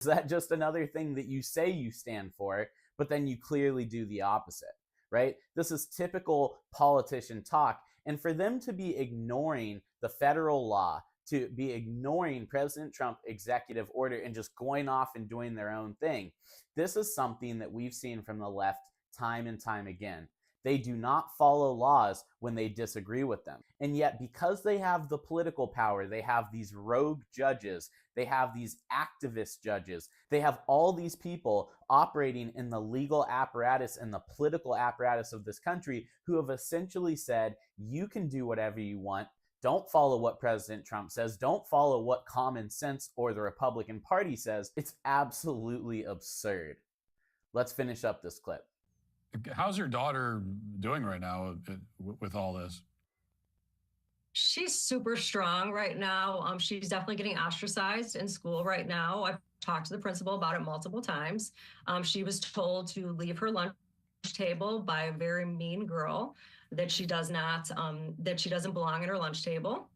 Is that just another thing that you say you stand for, but then you clearly do the opposite, right? This is typical politician talk. And for them to be ignoring the federal law, to be ignoring President Trump's executive order and just going off and doing their own thing, this is something that we've seen from the left time and time again. They do not follow laws when they disagree with them. And yet, because they have the political power, they have these rogue judges, they have these activist judges, they have all these people operating in the legal apparatus and the political apparatus of this country who have essentially said, you can do whatever you want. Don't follow what President Trump says. Don't follow what common sense or the Republican Party says. It's absolutely absurd. Let's finish up this clip. How's your daughter doing right now with all this? She's super strong right now. She's definitely getting ostracized in school right now. I've talked to the principal about it multiple times. She was told to leave her lunch table by a very mean girl, that she doesn't belong at her lunch table.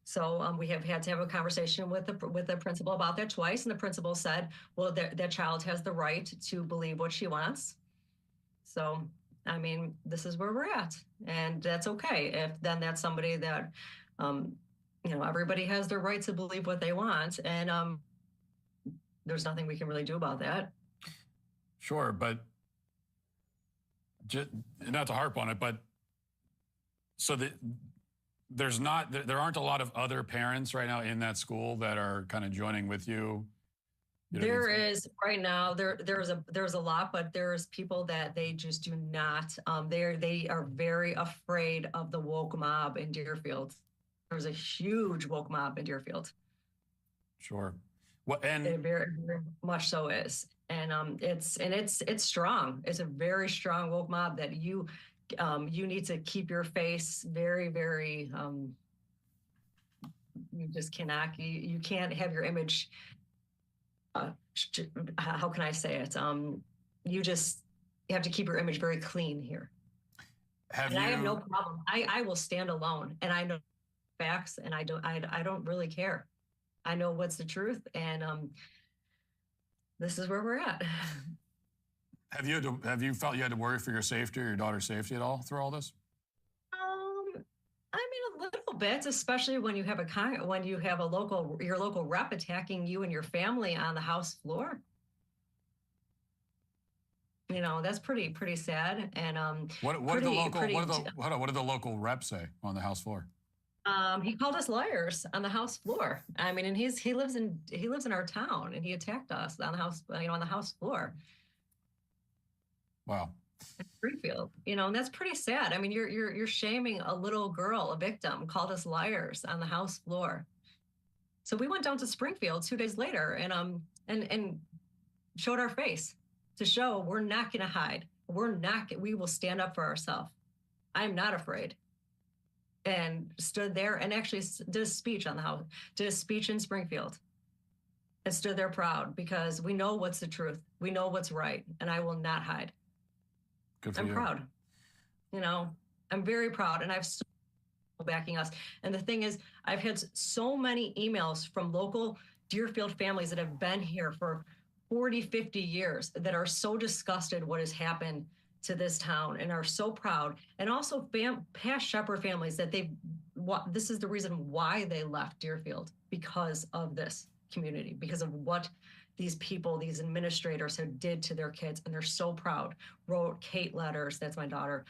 So we have had to have a conversation with the principal about that twice. And the principal said, well, that child has the right to believe what she wants. So, I mean, this is where we're at, and that's okay. If then that's somebody that, everybody has their right to believe what they want, and there's nothing we can really do about that. Sure, but not to harp on it, but so there aren't a lot of other parents right now in that school that are kind of joining with you. There is right now. There's a lot, but there's people that they just do not. They are very afraid of the woke mob in Deerfield. There's a huge woke mob in Deerfield. Sure. Well, and it very, very much so is, and it's strong. It's a very strong woke mob that you need to keep your face very, very. You just cannot. You can't have your image. How can I say it? You have to keep your image very clean here. I have no problem. I will stand alone, and I know facts, and I don't really care. I know what's the truth, and this is where we're at. Have you felt you had to worry for your safety or your daughter's safety at all through all this? I mean, a little bit, especially when you have your local rep attacking you and your family on the House floor. That's pretty sad. And what did the local rep say on the House floor? He called us liars on the House floor. I mean, and he lives in our town, and he attacked us on the House floor. Wow. Springfield, and that's pretty sad. I mean, you're shaming a little girl, a victim, called us liars on the House floor. So we went down to Springfield 2 days later and showed our face to show we're not going to hide. We will stand up for ourselves. I'm not afraid. And stood there and actually did a speech on the House, did a speech in Springfield, and stood there proud because we know what's the truth. We know what's right, and I will not hide. I'm proud. I'm very proud, and I've so backing us. And the thing is, I've had so many emails from local Deerfield families that have been here for 40, 50 years that are so disgusted what has happened to this town and are so proud. And also past Shepherd families that this is the reason why they left Deerfield, because of this community, because of what these people, these administrators have did to their kids, and they're so proud. Wrote Kate letters, that's my daughter.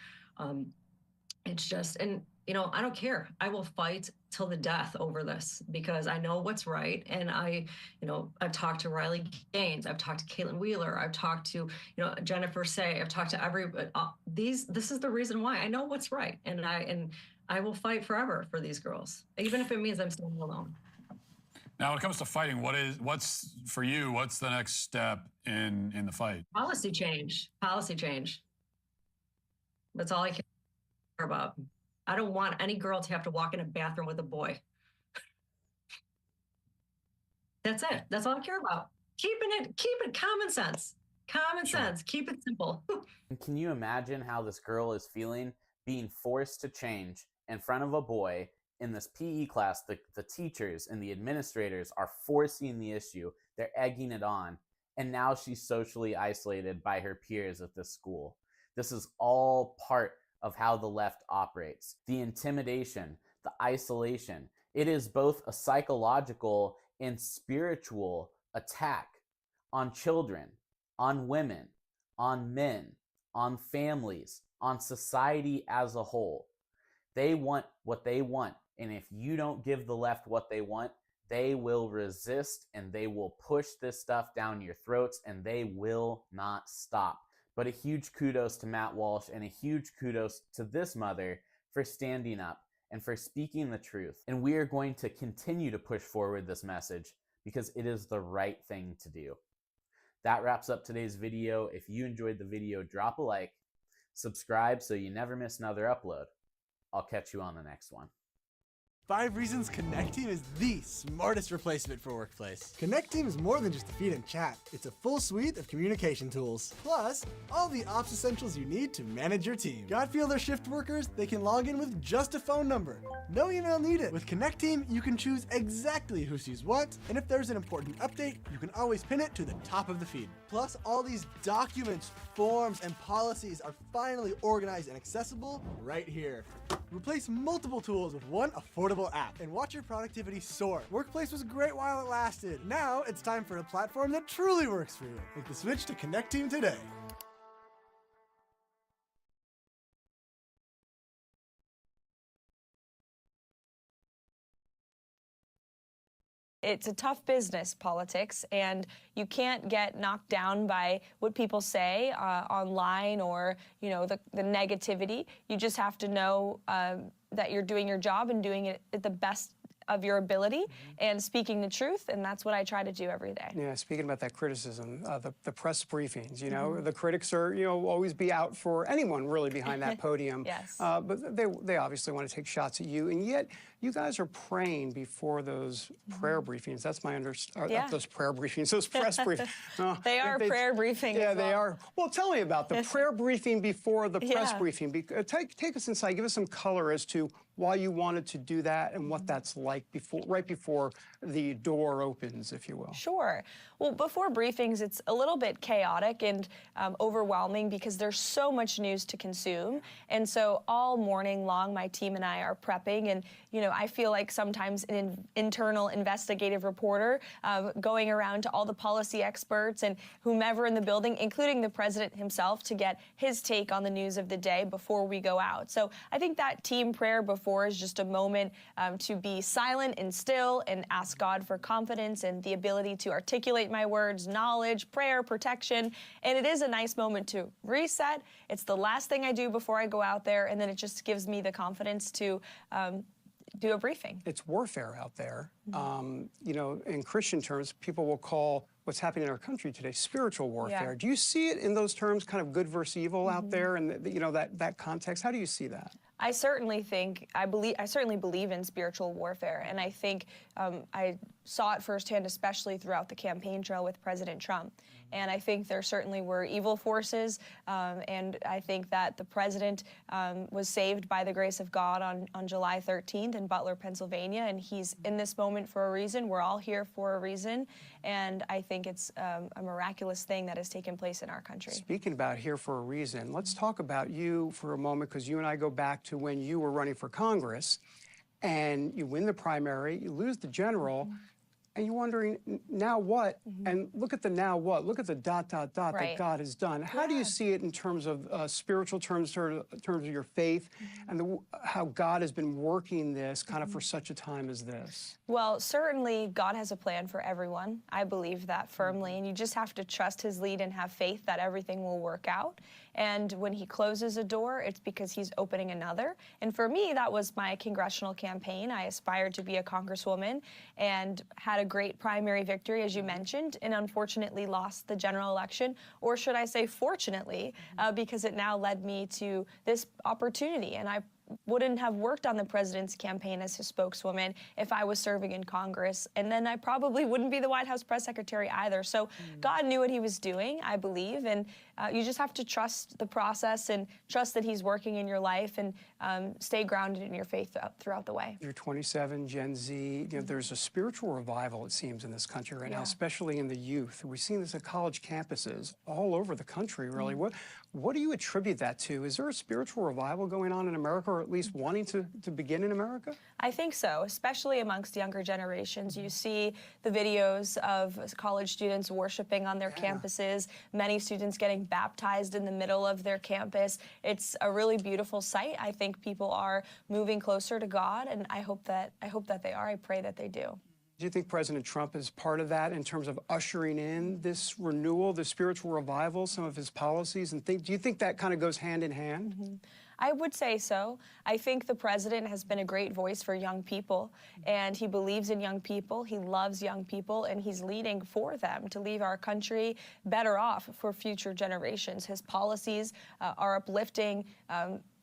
It's just, and I don't care. I will fight till the death over this because I know what's right. And I've talked to Riley Gaines, I've talked to Caitlin Wheeler, I've talked to, Jennifer Say, I've talked to everybody. This is the reason why I know what's right. And I will fight forever for these girls, even if it means I'm standing alone. Now, when it comes to fighting, what's for you? What's the next step in the fight? Policy change. That's all I care about. I don't want any girl to have to walk in a bathroom with a boy. That's it. That's all I care about. Keep it common sense. Common sense. Keep it simple. Can you imagine how this girl is feeling being forced to change in front of a boy? In this PE class, the teachers and the administrators are forcing the issue. They're egging it on. And now she's socially isolated by her peers at this school. This is all part of how the left operates. The intimidation, the isolation, it is both a psychological and spiritual attack on children, on women, on men, on families, on society as a whole. They want what they want. And if you don't give the left what they want, they will resist and they will push this stuff down your throats and they will not stop. But a huge kudos to Matt Walsh and a huge kudos to this mother for standing up and for speaking the truth. And we are going to continue to push forward this message because it is the right thing to do. That wraps up today's video. If you enjoyed the video, drop a like, subscribe so you never miss another upload. I'll catch you on the next one. 5 Reasons Connect Team is the smartest replacement for Workplace. Connect Team is more than just a feed and chat. It's a full suite of communication tools. Plus, all the ops essentials you need to manage your team. Got field or shift workers? They can log in with just a phone number. No email needed. With Connect Team, you can choose exactly who sees what, and if there's an important update, you can always pin it to the top of the feed. Plus, all these documents, forms, and policies are finally organized and accessible right here. Replace multiple tools with one affordable app and watch your productivity soar. Workplace was great while it lasted. Now it's time for a platform that truly works for you. Make the switch to Connect Team today. It's a tough business, politics, and you can't get knocked down by what people say online or, you know, the negativity. You just have to know that you're doing your job and doing it at the best of your ability and speaking the truth, and that's what I try to do every day. Yeah, speaking about that criticism, the press briefings, you know, the critics are, you know, always be out for anyone really behind that podium. Yes. But they obviously want to take shots at you, and yet you guys are praying before those prayer briefings. That's my those prayer briefings, those press briefings. They are prayer briefings. Yeah, they are. Well, tell me about the prayer briefing before the press briefing. Take us inside. Give us some color as to why you wanted to do that and what that's like right before the door opens, if you will. Sure. Well, before briefings, it's a little bit chaotic and overwhelming because there's so much news to consume. And so all morning long, my team and I are prepping. And, you know, I feel like sometimes an internal investigative reporter going around to all the policy experts and whomever in the building, including the president himself, to get his take on the news of the day before we go out. So I think that team prayer before is just a moment to be silent and still and ask God for confidence and the ability to articulate my words, knowledge, prayer, protection. And it is a nice moment to reset. It's the last thing I do before I go out there, and then it just gives me the confidence to do a briefing. It's warfare out there. You know, in Christian terms, people will call what's happening in our country today spiritual warfare. Do you see it in those terms, kind of good versus evil out there, and you know that context? How do you see that? I certainly believe in spiritual warfare, and I think I saw it firsthand, especially throughout the campaign trail with President Trump. And I think there certainly were evil forces, and I think that the president was saved by the grace of God on July 13th in Butler, Pennsylvania, and he's in this moment for a reason. We're all here for a reason, and I think it's a miraculous thing that has taken place in our country. Speaking about here for a reason, let's talk about you for a moment, because you and I go back to when you were running for Congress, and you win the primary, you lose the general, and you're wondering, now what? And look at the now what? Look at the ... that God has done. How do you see it in terms of spiritual terms, in terms of your faith, and how God has been working this kind of for such a time as this? Well, certainly God has a plan for everyone. I believe that firmly, and you just have to trust his lead and have faith that everything will work out. And when he closes a door, it's because he's opening another. And for me, that was my congressional campaign. I aspired to be a congresswoman and had a great primary victory, as you mentioned, and unfortunately lost the general election, or should I say fortunately, because it now led me to this opportunity. And I wouldn't have worked on the president's campaign as his spokeswoman if I was serving in Congress, and then I probably wouldn't be the White House press secretary either. So God knew what he was doing, I believe, and you just have to trust the process and trust that he's working in your life. And stay grounded in your faith throughout the way. You're 27, Gen Z. There's a spiritual revival, it seems, in this country right now, especially in the youth. We've seen this at college campuses all over the country, really. What do you attribute that to? Is there a spiritual revival going on in America, or at least wanting to begin in America? I think so, especially amongst younger generations. You see the videos of college students worshiping on their campuses, many students getting baptized in the middle of their campus. It's a really beautiful sight. I think people are moving closer to God, and I hope that they are. I pray that they do. Do you think President Trump is part of that in terms of ushering in this renewal, this spiritual revival, some of his policies? And do you think that kind of goes hand in hand? I would say so. I think the president has been a great voice for young people, and he believes in young people, he loves young people, and he's leading for them to leave our country better off for future generations. His policies are uplifting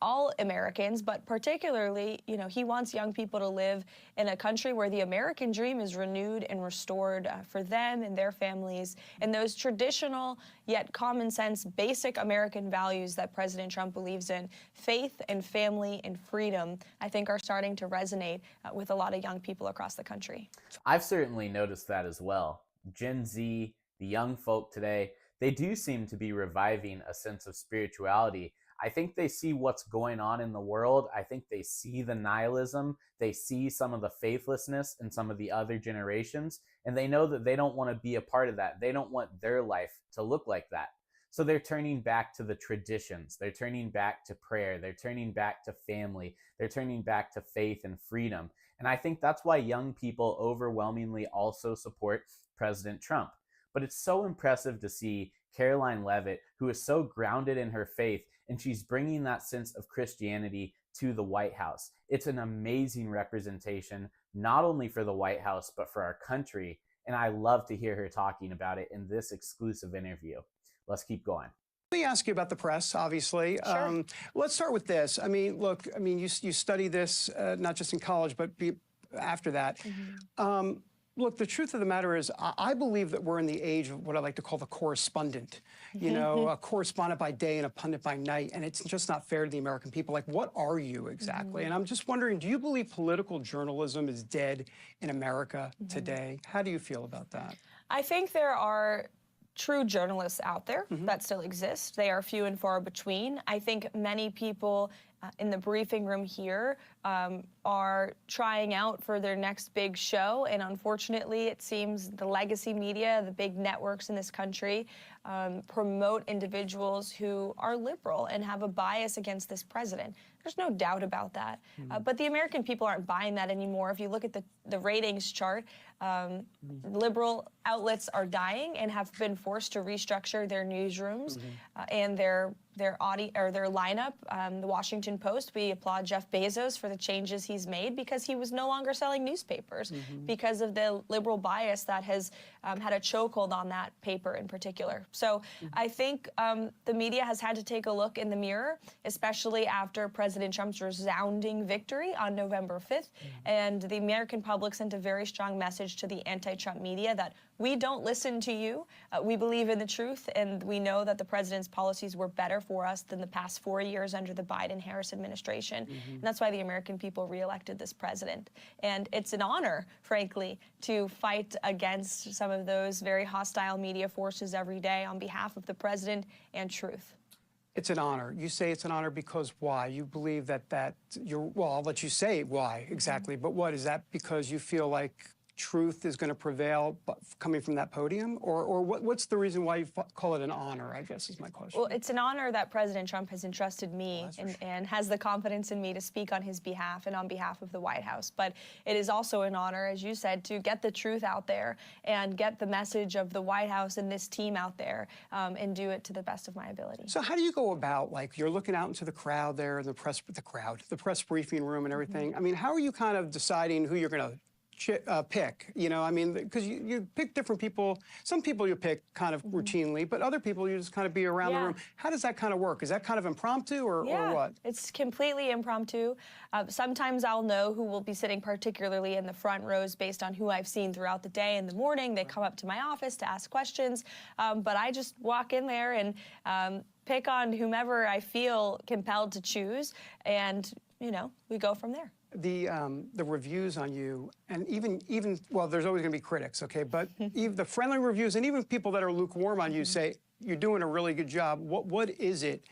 all Americans, but particularly, he wants young people to live in a country where the American dream is renewed and restored for them and their families. And those traditional yet common sense basic American values that President Trump believes in, faith and family and freedom, I think are starting to resonate with a lot of young people across the country. I've certainly noticed that as well. Gen Z, the young folk today, they do seem to be reviving a sense of spirituality. I think they see what's going on in the world. I think they see the nihilism. They see some of the faithlessness in some of the other generations, and they know that they don't want to be a part of that. They don't want their life to look like that. So they're turning back to the traditions. They're turning back to prayer. They're turning back to family. They're turning back to faith and freedom. And I think that's why young people overwhelmingly also support President Trump. But it's so impressive to see Caroline Leavitt, who is so grounded in her faith, and she's bringing that sense of Christianity to the White House. It's an amazing representation, not only for the White House, but for our country. And I love to hear her talking about it in this exclusive interview. Let's keep going. Let me ask you about the press, obviously. Sure. Let's start with this. You study this not just in college, but after that. Look, the truth of the matter is, I believe that we're in the age of what I like to call the correspondent. A correspondent by day and a pundit by night, and it's just not fair to the American people. Like, what are you exactly? And I'm just wondering, do you believe political journalism is dead in America today? How do you feel about that? I think there are true journalists out there that still exist. They are few and far between. I think many people in the briefing room here are trying out for their next big show, and unfortunately it seems the legacy media, the big networks in this country, promote individuals who are liberal and have a bias against this president. There's no doubt about that. But the American people aren't buying that anymore. If you look at the ratings chart, liberal outlets are dying and have been forced to restructure their newsrooms and their lineup. The Washington Post, we applaud Jeff Bezos for the changes he's made because he was no longer selling newspapers because of the liberal bias that has had a chokehold on that paper in particular. So I think the media has had to take a look in the mirror, especially after President Trump's resounding victory on November 5th. And the American public sent a very strong message to the anti-Trump media that we don't listen to you. We believe in the truth, and we know that the president's policies were better for us than the past 4 years under the Biden-Harris administration. And that's why the American people reelected this president. And it's an honor, frankly, to fight against some of those very hostile media forces every day on behalf of the president and truth. It's an honor. You say it's an honor because why? You believe that well, I'll let you say why exactly, but what? Is that because you feel like truth is going to prevail coming from that podium? Or what's the reason why you call it an honor, I guess is my question. Well, it's an honor that President Trump has entrusted me and has the confidence in me to speak on his behalf and on behalf of the White House. But it is also an honor, as you said, to get the truth out there and get the message of the White House and this team out there and do it to the best of my ability. So how do you go about, like, you're looking out into the crowd there, the press briefing room and everything. I mean, how are you kind of deciding who you're going to pick, because you pick different people. Some people you pick kind of routinely, but other people you just kind of be around the room. How does that kind of work? Is that kind of impromptu or what? It's completely impromptu. Sometimes I'll know who will be sitting particularly in the front rows based on who I've seen throughout the day. In the morning, they come up to my office to ask questions, but I just walk in there and pick on whomever I feel compelled to choose and we go from there. The reviews on you, and even well, there's always going to be critics, okay, but even the friendly reviews and even people that are lukewarm on you say you're doing a really good job. What is it?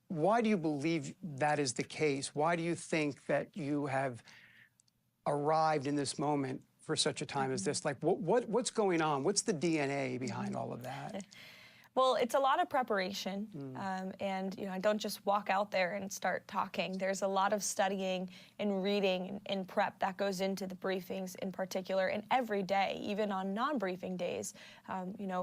Why do you believe that is the case? Why do you think that you have arrived in this moment for such a time as this? Like, what's going on? What's the DNA behind all of that? Well, it's a lot of preparation, and I don't just walk out there and start talking. There's a lot of studying and reading and prep that goes into the briefings in particular, and every day, even on non-briefing days,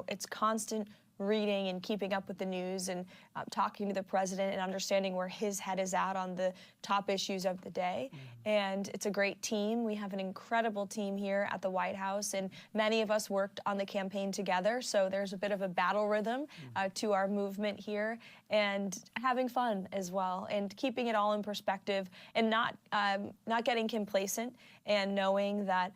it's constant reading and keeping up with the news and talking to the president and understanding where his head is at on the top issues of the day. And it's a great team. We have an incredible team here at the White House, and many of us worked on the campaign together, so there's a bit of a battle rhythm to our movement here, and having fun as well, and keeping it all in perspective, and not getting complacent, and knowing that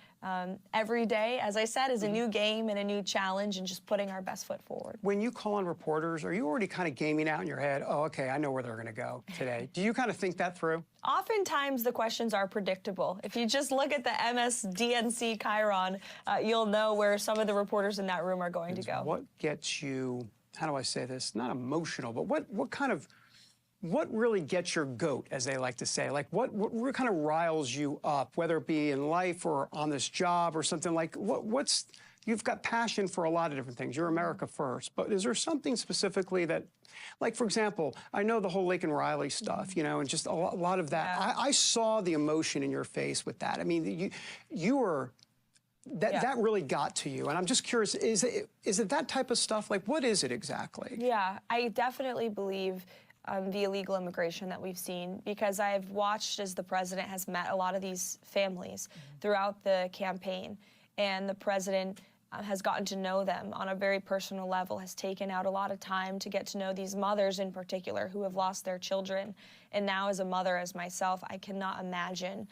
every day, as I said, is a new game and a new challenge, and just putting our best foot forward. When you call on reporters, are you already kind of gaming out in your head, oh, okay, I know where they're going to go today? Do you kind of think that through? Oftentimes, the questions are predictable. If you just look at the MSDNC Chiron, you'll know where some of the reporters in that room are going to go. What gets you, how do I say this, not emotional, but what really gets your goat, as they like to say? Like, what kind of riles you up, whether it be in life or on this job or something like, you've got passion for a lot of different things. You're America first. But is there something specifically that, like, for example, I know the whole Laken Riley stuff, and just a lot of that. Yeah. I saw the emotion in your face with that. I mean, you were, that really got to you. And I'm just curious, is it that type of stuff? Like, what is it exactly? Yeah, I definitely believe the illegal immigration that we've seen, because I've watched as the president has met a lot of these families throughout the campaign, and the president has gotten to know them on a very personal level, has taken out a lot of time to get to know these mothers in particular who have lost their children. And now, as a mother, as myself, I cannot imagine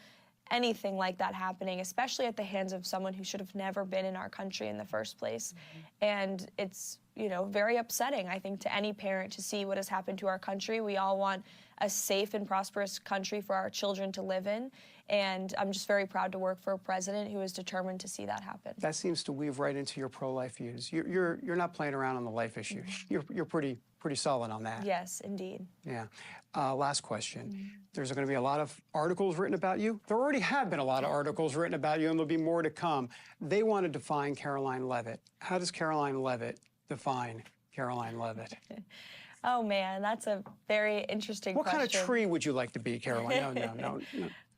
anything like that happening, especially at the hands of someone who should have never been in our country in the first place. And it's, very upsetting, I think, to any parent to see what has happened to our country. We all want a safe and prosperous country for our children to live in. And I'm just very proud to work for a president who is determined to see that happen. That seems to weave right into your pro-life views. You're not playing around on the life issue. You're pretty solid on that. Yes, indeed. Yeah. Last question. There's going to be a lot of articles written about you. There already have been a lot of articles written about you, and there'll be more to come. They want to define Caroline Leavitt. How does Caroline Leavitt define Caroline Leavitt? Oh, man, that's a very interesting question. What kind of tree would you like to be, Caroline? No.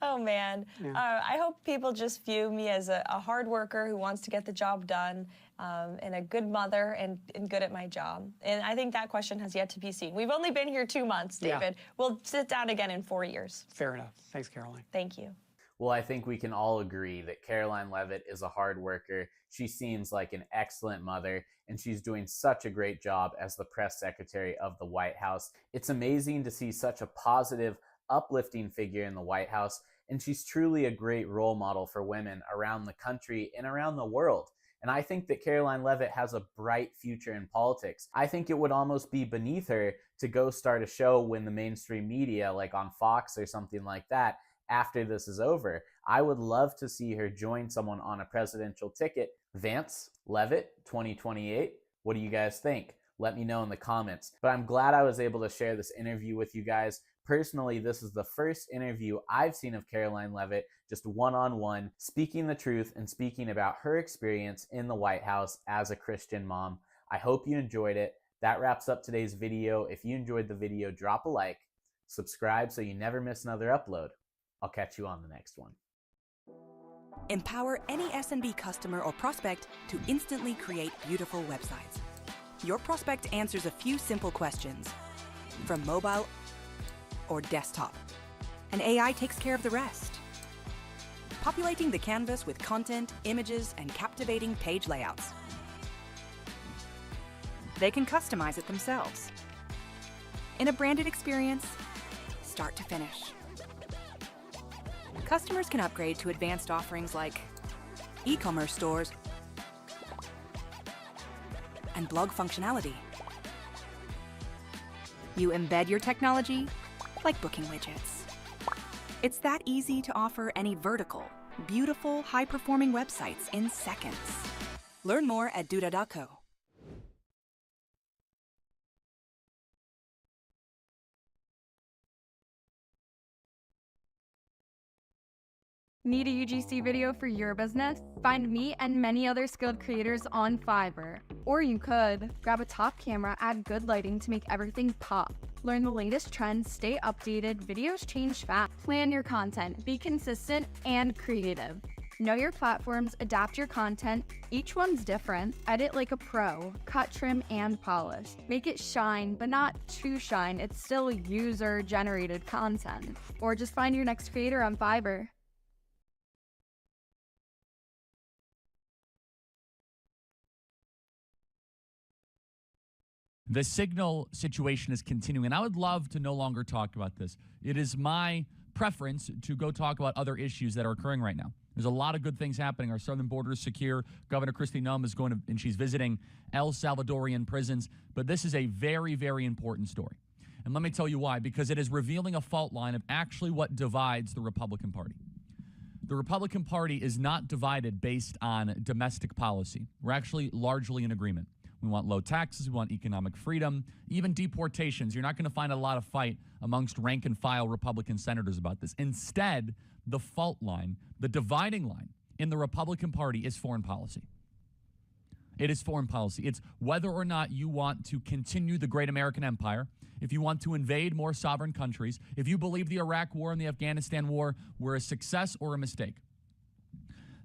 Oh, man. Yeah. I hope people just view me as a hard worker who wants to get the job done, and a good mother and good at my job. And I think that question has yet to be seen. We've only been here 2 months, David. Yeah. We'll sit down again in 4 years. Fair enough. Thanks, Caroline. Thank you. Well, I think we can all agree that Caroline Leavitt is a hard worker. She seems like an excellent mother, and she's doing such a great job as the press secretary of the White House. It's amazing to see such a positive, uplifting figure in the White House, and she's truly a great role model for women around the country and around the world. And I think that Caroline Leavitt has a bright future in politics. I think it would almost be beneath her to go start a show when the mainstream media, like on Fox or something like that, after this is over. I would love to see her join someone on a presidential ticket. Vance, Leavitt, 2028. What do you guys think? Let me know in the comments. But I'm glad I was able to share this interview with you guys. Personally, this is the first interview I've seen of Caroline Leavitt, just one-on-one, speaking the truth and speaking about her experience in the White House as a Christian mom. I hope you enjoyed it. That wraps up today's video. If you enjoyed the video, drop a like, subscribe so you never miss another upload. I'll catch you on the next one. Empower any SMB customer or prospect to instantly create beautiful websites. Your prospect answers a few simple questions from mobile or desktop, and AI takes care of the rest. Populating the canvas with content, images, and captivating page layouts. They can customize it themselves in a branded experience, start to finish. Customers can upgrade to advanced offerings like e-commerce stores and blog functionality. You embed your technology like booking widgets. It's that easy to offer any vertical, beautiful, high-performing websites in seconds. Learn more at duda.co. Need a UGC video for your business? Find me and many other skilled creators on Fiverr. Or you could grab a top camera, add good lighting to make everything pop. Learn the latest trends, stay updated, videos change fast. Plan your content, be consistent and creative. Know your platforms, adapt your content. Each one's different. Edit like a pro, cut, trim, and polish. Make it shine, but not too shine. It's still user-generated content. Or just find your next creator on Fiverr. The Signal situation is continuing, and I would love to no longer talk about this. It is my preference to go talk about other issues that are occurring right now. There's a lot of good things happening. Our southern border is secure. Governor Kristi Noem is going to, and she's visiting El Salvadorian prisons. But this is a very, very important story. And let me tell you why. Because it is revealing a fault line of actually what divides the Republican Party. The Republican Party is not divided based on domestic policy. We're actually largely in agreement. We want low taxes. We want economic freedom, even deportations. You're not going to find a lot of fight amongst rank and file Republican senators about this. Instead, the fault line, the dividing line in the Republican Party is foreign policy. It is foreign policy. It's whether or not you want to continue the great American empire, if you want to invade more sovereign countries, if you believe the Iraq War and the Afghanistan War were a success or a mistake.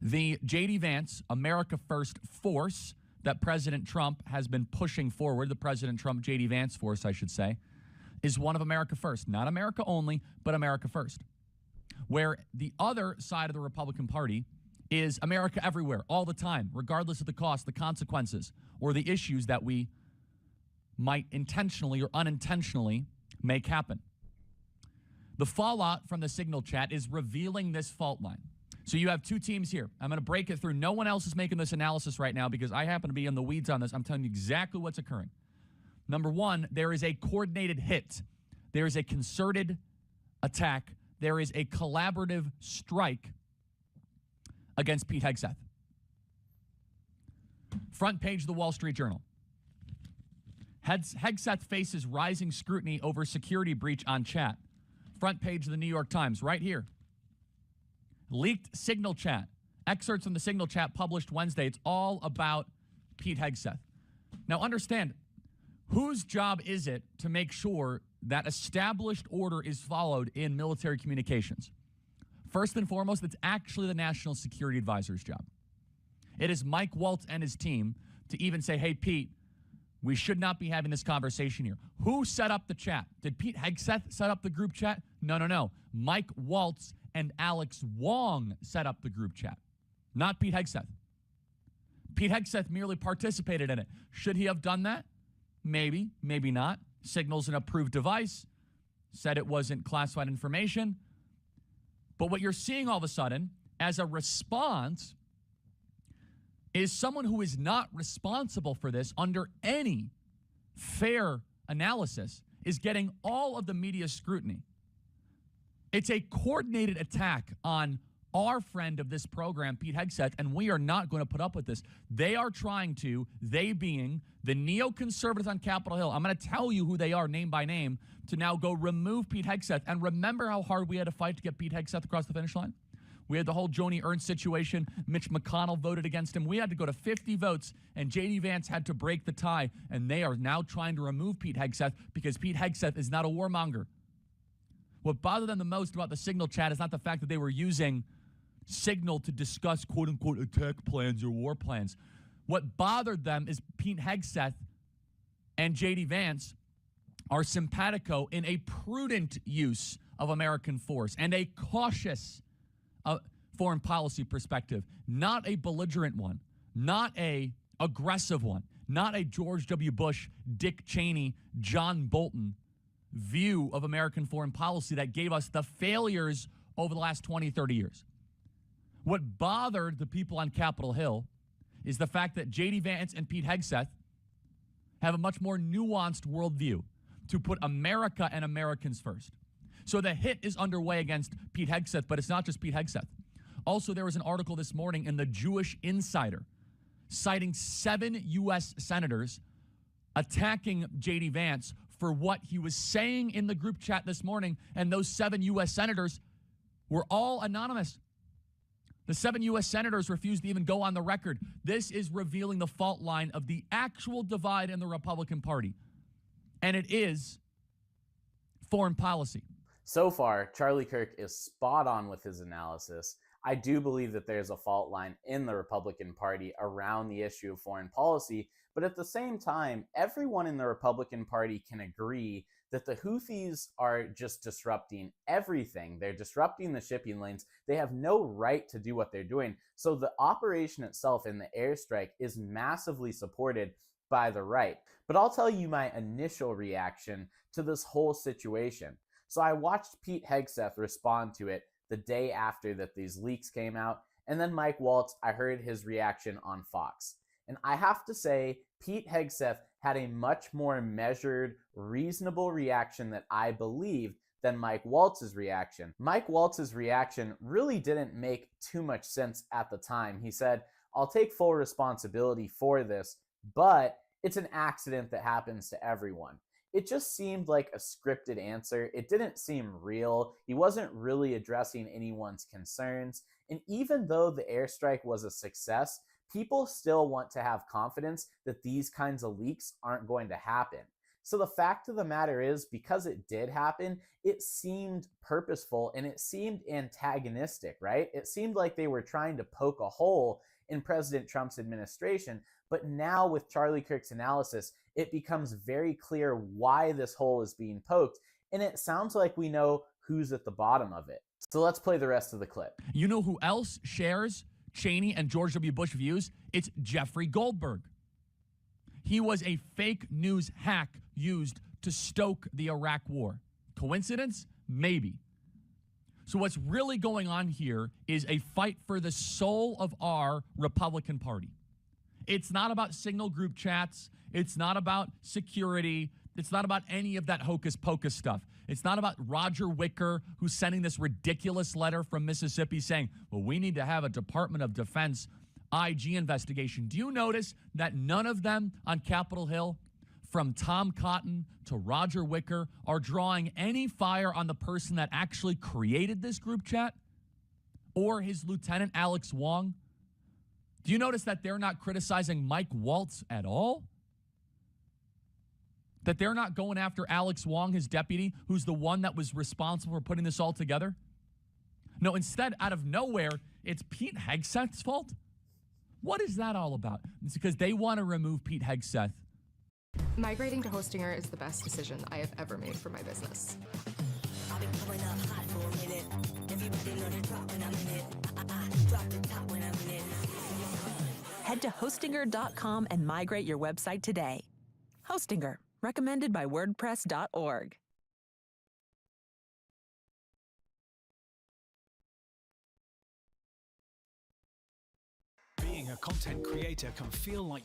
The J.D. Vance America First force that President Trump has been pushing forward, the President Trump J.D. Vance force, I should say, is one of America First. Not America only, but America First. Where the other side of the Republican Party is America everywhere, all the time, regardless of the cost, the consequences, or the issues that we might intentionally or unintentionally make happen. The fallout from the Signal chat is revealing this fault line. So you have two teams here. I'm going to break it through. No one else is making this analysis right now because I happen to be in the weeds on this. I'm telling you exactly what's occurring. Number one, there is a coordinated hit. There is a concerted attack. There is a collaborative strike against Pete Hegseth. Front page of the Wall Street Journal. Hegseth faces rising scrutiny over security breach on chat. Front page of the New York Times, right here. Leaked Signal chat. Excerpts from the Signal chat published Wednesday. It's all about Pete Hegseth. Now understand, whose job is it to make sure that established order is followed in military communications? First and foremost, it's actually the National Security Advisor's job. It is Mike Waltz and his team to even say, hey, Pete, we should not be having this conversation here. Who set up the chat? Did Pete Hegseth set up the group chat? No. Mike Waltz and Alex Wong set up the group chat, not Pete Hegseth. Pete Hegseth merely participated in it. Should he have done that? Maybe, maybe not. Signal's an approved device, said it wasn't classified information. But what you're seeing all of a sudden as a response is someone who is not responsible for this under any fair analysis is getting all of the media scrutiny. It's a coordinated attack on our friend of this program, Pete Hegseth, and we are not going to put up with this. They are trying to, they being the neoconservatives on Capitol Hill, I'm going to tell you who they are name by name, to now go remove Pete Hegseth. And remember how hard we had to fight to get Pete Hegseth across the finish line? We had the whole Joni Ernst situation. Mitch McConnell voted against him. We had to go to 50 votes, and J.D. Vance had to break the tie, and they are now trying to remove Pete Hegseth because Pete Hegseth is not a warmonger. What bothered them the most about the Signal chat is not the fact that they were using Signal to discuss quote-unquote attack plans or war plans. What bothered them is Pete Hegseth and J.D. Vance are simpatico in a prudent use of American force and a cautious foreign policy perspective, not a belligerent one, not a aggressive one, not a George W. Bush, Dick Cheney, John Bolton view of American foreign policy that gave us the failures over the last 20, 30 years. What bothered the people on Capitol Hill is the fact that J.D. Vance and Pete Hegseth have a much more nuanced worldview to put America and Americans first, So the hit is underway against Pete Hegseth, but it's not just Pete Hegseth. Also, there was an article this morning in the Jewish Insider citing 7 U.S. senators attacking J.D. Vance for what he was saying in the group chat this morning, and those 7 U.S. senators were all anonymous. The 7 U.S. senators refused to even go on the record. This is revealing the fault line of the actual divide in the Republican Party, and it is foreign policy. So far, Charlie Kirk is spot on with his analysis. I do believe that there's a fault line in the Republican Party around the issue of foreign policy, but at the same time, everyone in the Republican Party can agree that the Houthis are just disrupting everything. They're disrupting the shipping lanes. They have no right to do what they're doing. So the operation itself in the airstrike is massively supported by the right. But I'll tell you my initial reaction to this whole situation. So I watched Pete Hegseth respond to it the day after that these leaks came out, and then Mike Waltz, I heard his reaction on Fox. And I have to say, Pete Hegseth had a much more measured, reasonable reaction that I believed than Mike Waltz's reaction. Mike Waltz's reaction really didn't make too much sense at the time. He said, "I'll take full responsibility for this, but it's an accident that happens to everyone." It just seemed like a scripted answer. It didn't seem real. He wasn't really addressing anyone's concerns. And even though the airstrike was a success, people still want to have confidence that these kinds of leaks aren't going to happen. So the fact of the matter is, because it did happen, it seemed purposeful and it seemed antagonistic, right? It seemed like they were trying to poke a hole in President Trump's administration. But now with Charlie Kirk's analysis, it becomes very clear why this hole is being poked. And it sounds like we know who's at the bottom of it. So let's play the rest of the clip. You know who else shares Cheney and George W. Bush views? It's Jeffrey Goldberg. He was a fake news hack used to stoke the Iraq war. Coincidence? Maybe. So what's really going on here is a fight for the soul of our Republican Party. It's not about signal group chats. It's not about security. It's not about any of that hocus pocus stuff. It's not about Roger Wicker, who's sending this ridiculous letter from Mississippi saying, well, we need to have a Department of Defense IG investigation. Do you notice that none of them on Capitol Hill, from Tom Cotton to Roger Wicker, are drawing any fire on the person that actually created this group chat or his lieutenant, Alex Wong? Do you notice that they're not criticizing Mike Waltz at all? That they're not going after Alex Wong, his deputy, who's the one that was responsible for putting this all together? No, instead, out of nowhere, it's Pete Hegseth's fault? What is that all about? It's because they want to remove Pete Hegseth. Migrating to Hostinger is the best decision I have ever made for my business. I'll be pouring up hot for a minute. Everybody know the drop when I'm in it. Drop the top when I'm in it. Head to Hostinger.com and migrate your website today. Hostinger, recommended by WordPress.org. Being a content creator can feel like